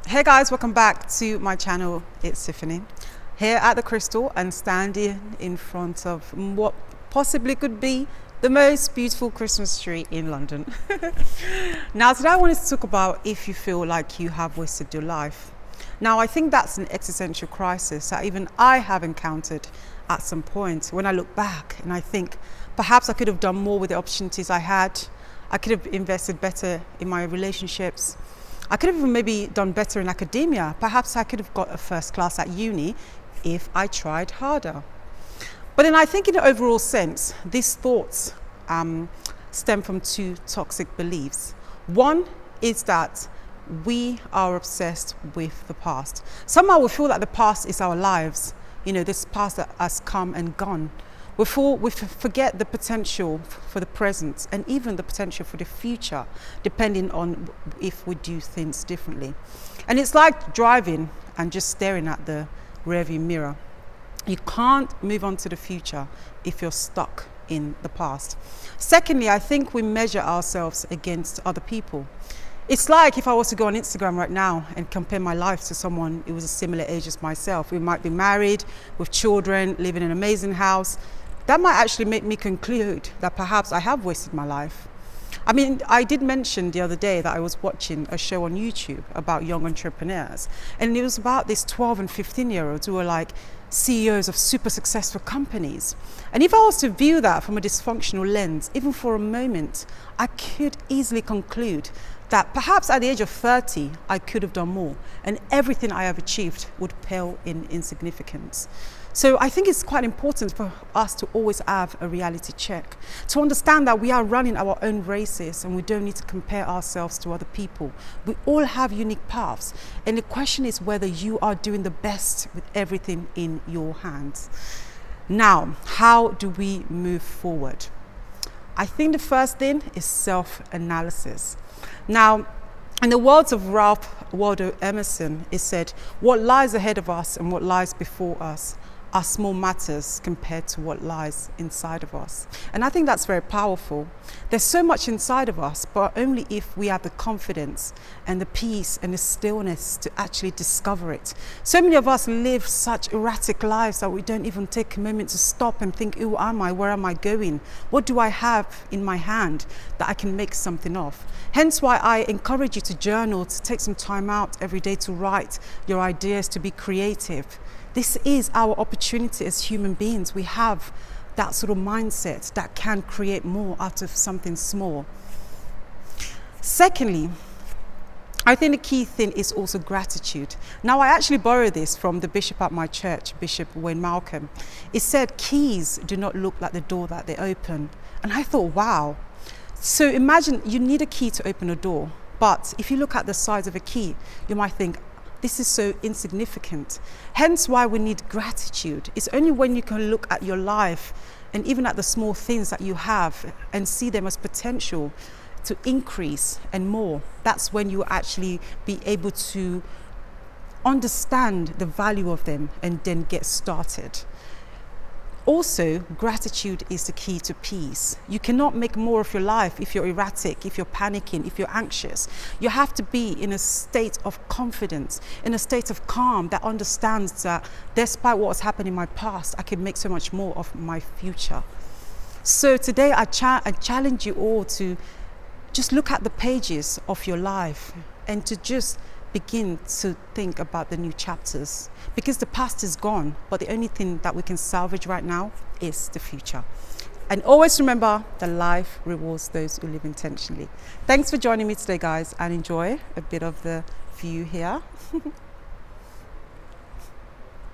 Hey guys, welcome back to my channel. It's Tiffany here at the Crystal and standing in front of what possibly could be the most beautiful Christmas tree in London. Now today I wanted to talk about if you feel like you have wasted your life. Now I think that's an existential crisis that even I have encountered at some point when I look back and I think perhaps I could have done more with the opportunities I had. I could have invested better in my relationships. I could have even maybe done better in academia. Perhaps I could have got a first class at uni if I tried harder. But then I think in the overall sense, these thoughts stem from two toxic beliefs. One is that we are obsessed with the past. Somehow we feel that the past is our lives. You know, this past that has come and gone. We forget the potential for the present and even the potential for the future, depending on if we do things differently. And it's like driving and just staring at the rearview mirror. You can't move on to the future if you're stuck in the past. Secondly, I think we measure ourselves against other people. It's like if I was to go on Instagram right now and compare my life to someone who was a similar age as myself. We might be married, with children, living in an amazing house. That might actually make me conclude that perhaps I have wasted my life. I mean, I did mention the other day that I was watching a show on YouTube about young entrepreneurs. And it was about these 12 and 15-year-olds who were like CEOs of super successful companies. And if I was to view that from a dysfunctional lens, even for a moment, I could easily conclude that perhaps at the age of 30, I could have done more. And everything I have achieved would pale in insignificance. So I think it's quite important for us to always have a reality check, to understand that we are running our own races and we don't need to compare ourselves to other people. We all have unique paths. And the question is whether you are doing the best with everything in your hands. Now, how do we move forward? I think the first thing is self-analysis. Now, in the words of Ralph Wardo Emerson, it said, what lies ahead of us and what lies before us are small matters compared to what lies inside of us. And I think that's very powerful. There's so much inside of us, but only if we have the confidence and the peace and the stillness to actually discover it. So many of us live such erratic lives that we don't even take a moment to stop and think, who am I? Where am I going? What do I have in my hand that I can make something of? Hence why I encourage you to journal, to take some time out every day to write your ideas, to be creative. This is our opportunity as human beings. We have that sort of mindset that can create more out of something small. Secondly, I think the key thing is also gratitude. Now, I actually borrow this from the bishop at my church, Bishop Wayne Malcolm. He said, keys do not look like the door that they open. And I thought, wow. So imagine you need a key to open a door. But if you look at the size of a key, you might think, this is so insignificant. Hence why we need gratitude. It's only when you can look at your life and even at the small things that you have and see them as potential to increase and more. That's when you actually be able to understand the value of them and then get started. Also, gratitude is the key to peace. You cannot make more of your life if you're erratic, if you're panicking, if you're anxious. You have to be in a state of confidence, in a state of calm that understands that despite what has happened in my past, I can make so much more of my future. So today I challenge you all to just look at the pages of your life and to just begin to think about the new chapters, because the past is gone, but the only thing that we can salvage right now is the future. And always remember that life rewards those who live intentionally. Thanks for joining me today, guys, and enjoy a bit of the view here.